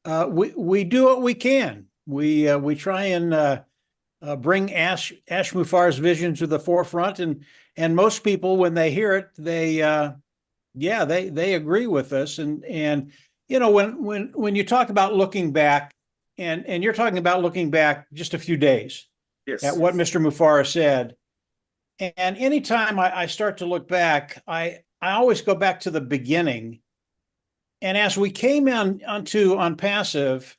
We do what we can. We try and bring Ash Mufar's vision to the forefront, and most people, when they hear it, they agree with us. And when you talk about looking back, and you're talking about looking back just a few days at Yes. what Mr. Mufara said, and anytime I start to look back, I always go back to the beginning. And as we came onto OnPassive,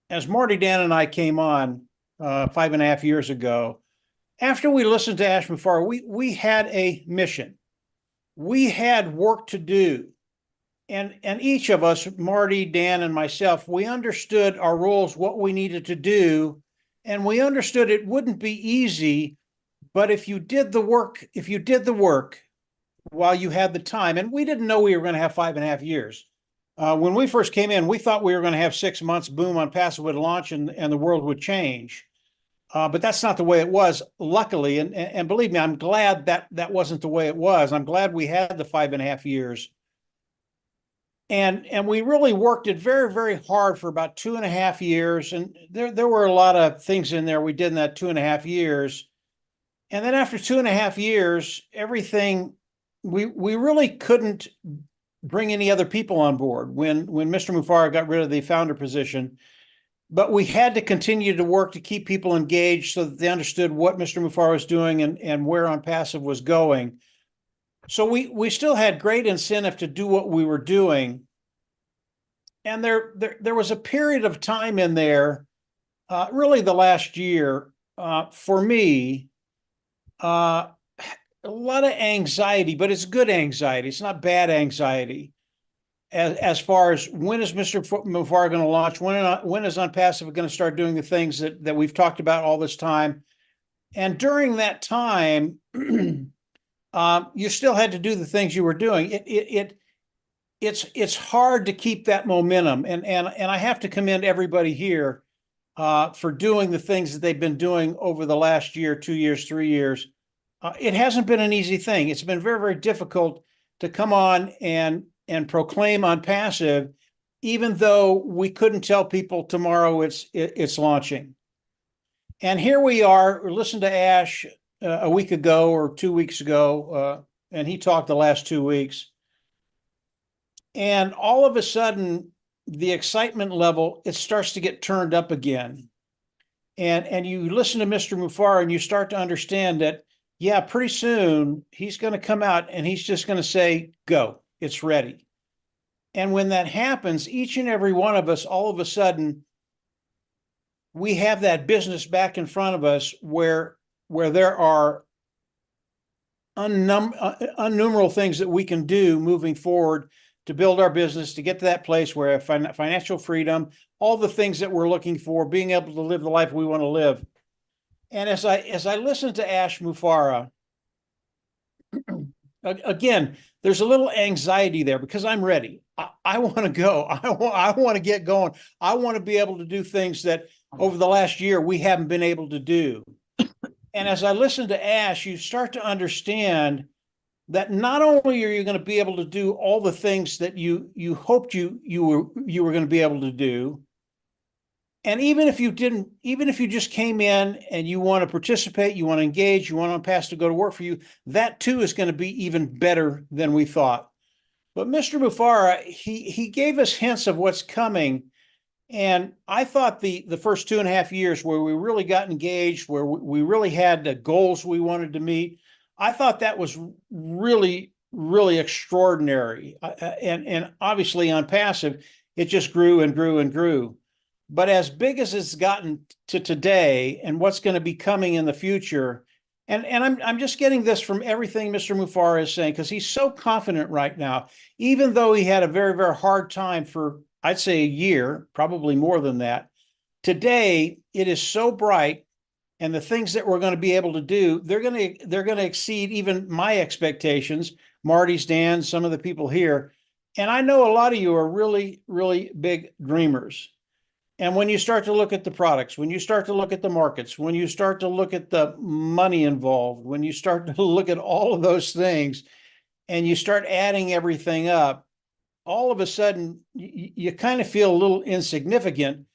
as Marty, Dan, and I came on 5.5 years ago, after we listened to Ash Mufara, we had a mission. We had work to do. And each of us, Marty, Dan, and myself, we understood our roles, what we needed to do, and we understood it wouldn't be easy, but if you did the work while you had the time, and we didn't know we were going to have 5.5 years. When we first came in, we thought we were going to have 6 months, boom, OnPassive would launch and the world would change. But that's not the way it was, luckily. And believe me, I'm glad that wasn't the way it was. I'm glad we had the 5.5 years. And we really worked it very, very hard for about 2.5 years. And there were a lot of things in there we did in that 2.5 years. And then after 2.5 years, everything, we really couldn't bring any other people on board when Mr. Mufara got rid of the founder position. But we had to continue to work to keep people engaged so that they understood what Mr. Mufara was doing and where OnPassive was going. So we still had great incentive to do what we were doing. And there was a period of time in there, really the last year, for me, a lot of anxiety, but it's good anxiety. It's not bad anxiety. As far as when is Mr. Mufara going to launch? When is OnPassive going to start doing the things that we've talked about all this time? And during that time, you still had to do the things you were doing. It's hard to keep that momentum, and I have to commend everybody here for doing the things that they've been doing over the last year, 2 years, 3 years. It hasn't been an easy thing. It's been very, very difficult to come on and proclaim OnPassive, even though we couldn't tell people tomorrow it's launching. And here we are. Listen to Ash a week ago or 2 weeks ago, and he talked the last 2 weeks. And all of a sudden, the excitement level, it starts to get turned up again. And you listen to Mr. Mufara and you start to understand that, yeah, pretty soon he's going to come out and he's just going to say, go, it's ready. And when that happens, each and every one of us, all of a sudden, we have that business back in front of us where there are innumerable things that we can do moving forward to build our business, to get to that place where financial freedom, all the things that we're looking for, being able to live the life we want to live. And as I listen to Ash Mufara, again, there's a little anxiety there because I'm ready. I want to go. I want to get going. I want to be able to do things that over the last year we haven't been able to do. And as I listen to Ash, you start to understand that not only are you going to be able to do all the things that you hoped you were going to be able to do, and even if you didn't, even if you just came in and you want to participate, you want to engage, you want OnPassive to go to work for you, that too is going to be even better than we thought. But Mr. Mufara, he gave us hints of what's coming. And I thought the first 2.5 years where we really got engaged, where we really had the goals we wanted to meet, I thought that was really, really extraordinary. And obviously OnPassive, it just grew and grew and grew. But as big as it's gotten to today and what's going to be coming in the future, and I'm just getting this from everything Mr. Mufara is saying, because he's so confident right now, even though he had a very, very hard time for, I'd say, a year, probably more than that. Today, it is so bright, and the things that we're going to be able to do, they're going to exceed even my expectations, Marty's, Dan's, some of the people here. And I know a lot of you are really, really big dreamers. And when you start to look at the products, when you start to look at the markets, when you start to look at the money involved, when you start to look at all of those things and you start adding everything up, all of a sudden you kind of feel a little insignificant,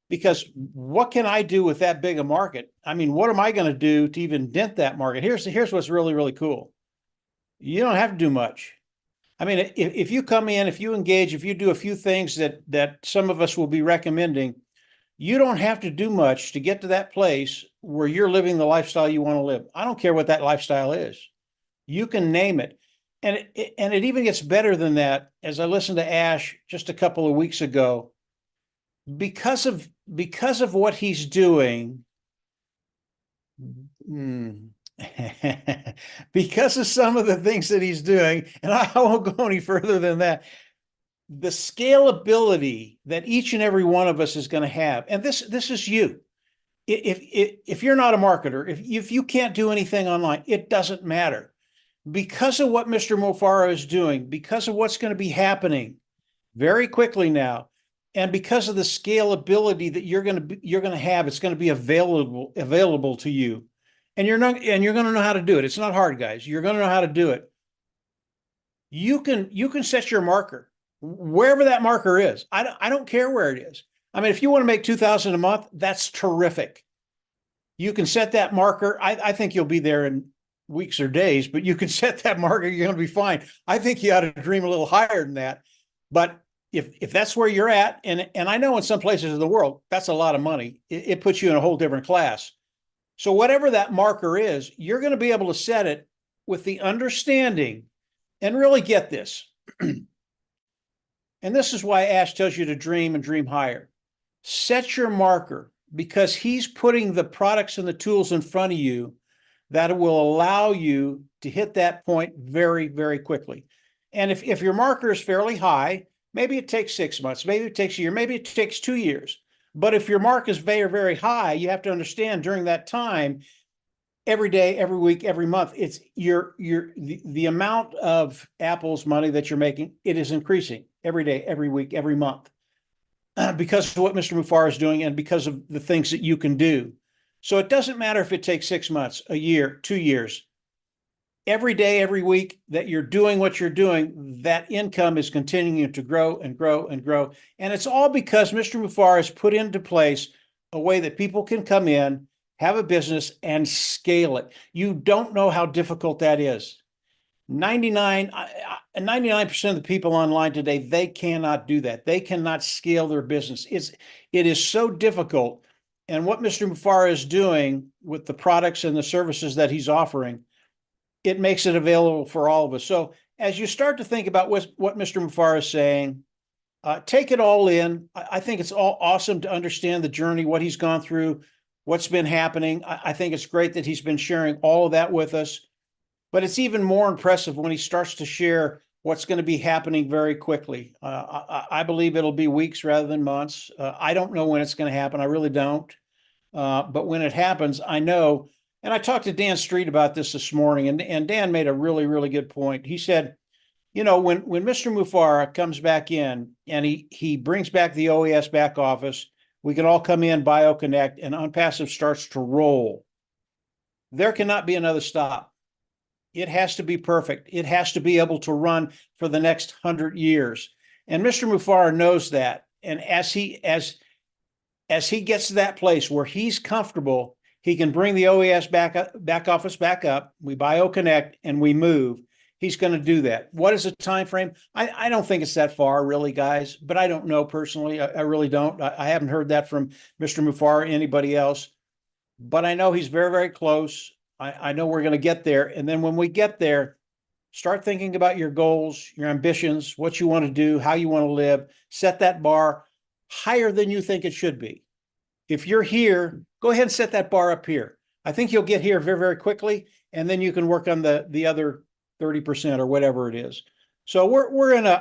because what can I do with that big a market? I mean, what am I going to do to even dent that market? Here's what's really, really cool. You don't have to do much. I mean, if you come in, if you engage, if you do a few things that some of us will be recommending, you don't have to do much to get to that place where you're living the lifestyle you want to live. I don't care what that lifestyle is. You can name it. And it even gets better than that. As I listened to Ash just a couple of weeks ago, because of what he's doing, because of some of the things that he's doing, and I won't go any further than that, the scalability that each and every one of us is going to have, and this is you. If you're not a marketer, if you can't do anything online, it doesn't matter. Because of what Mr. Mufara is doing, because of what's going to be happening very quickly now, and because of the scalability that you're going to have, it's going to be available to you, and you're going to know how to do it. It's not hard, guys. You're going to know how to do it. You can set your marker wherever that marker is. I don't care where it is. I mean, if you want to make $2,000 a month, that's terrific. You can set that marker. I think you'll be there in weeks or days, but you can set that marker. You're going to be fine. I think you ought to dream a little higher than that. But if that's where you're at, and I know in some places in the world, that's a lot of money. It puts you in a whole different class. So whatever that marker is, you're going to be able to set it with the understanding, and really get this. And this is why Ash tells you to dream and dream higher. Set your marker, because he's putting the products and the tools in front of you that will allow you to hit that point very, very quickly. And if your marker is fairly high, maybe it takes 6 months, maybe it takes a year, maybe it takes 2 years. But if your mark is very, very high, you have to understand during that time, every day, every week, every month, it's the amount of Apple's money that you're making, it is increasing every day, every week, every month, because of what Mr. Mufara is doing and because of the things that you can do. So it doesn't matter if it takes 6 months, a year, 2 years. Every day, every week that you're doing what you're doing, that income is continuing to grow and grow and grow. And it's all because Mr. Mufara has put into place a way that people can come in, have a business, and scale it. You don't know how difficult that is. 99% of the people online today, they cannot do that. They cannot scale their business. It is so difficult. And what Mr. Mufara is doing with the products and the services that he's offering, it makes it available for all of us. So as you start to think about what Mr. Mufara is saying, take it all in. I think it's all awesome to understand the journey, what he's gone through, what's been happening. I think it's great that he's been sharing all of that with us. But it's even more impressive when he starts to share what's going to be happening very quickly. I believe it'll be weeks rather than months. I don't know when it's going to happen. I really don't. But when it happens, I know. And I talked to Dan Street about this morning, and Dan made a really, really good point. He said, you know, when Mr. Mufara comes back in and he brings back the OES back office, we can all come in, buy OCONNECT, and OnPassive starts to roll. There cannot be another stop. It has to be perfect. It has to be able to run for the next 100 years. And Mr. Mufara knows that. And as he gets to that place where he's comfortable, he can bring the OES back office back up. We buy OCONNECT and we move. He's going to do that. What is the time frame? I don't think it's that far, really, guys. But I don't know personally. I really don't. I haven't heard that from Mr. Mufara or anybody else. But I know he's very, very close. I know we're going to get there. And then when we get there, start thinking about your goals, your ambitions, what you want to do, how you want to live. Set that bar higher than you think it should be. If you're here, go ahead and set that bar up here. I think you'll get here very, very quickly. And then you can work on the other 30% or whatever it is. So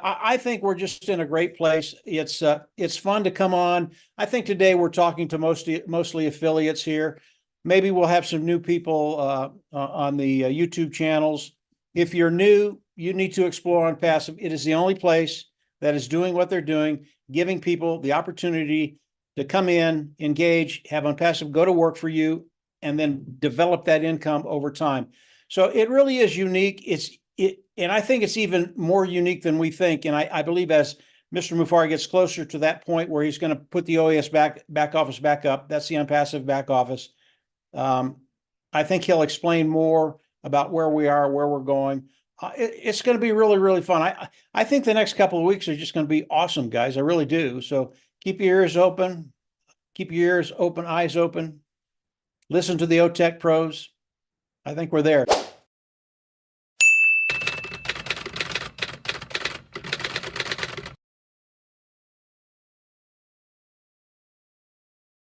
I think we're just in a great place. It's fun to come on. I think today we're talking to mostly affiliates here. Maybe we'll have some new people on the YouTube channels. If you're new, you need to explore OnPassive. It is the only place that is doing what they're doing, giving people the opportunity to come in, engage, have OnPassive go to work for you, and then develop that income over time. So it really is unique. And I think it's even more unique than we think. And I believe as Mr. Mufari gets closer to that point where he's going to put the OAS back office back up, that's the OnPassive back office. I think he'll explain more about where we are, where we're going. It's going to be really, really fun. I think the next couple of weeks are just going to be awesome, guys. I really do. So keep your ears open, eyes open. Listen to the OTech pros. I think we're there.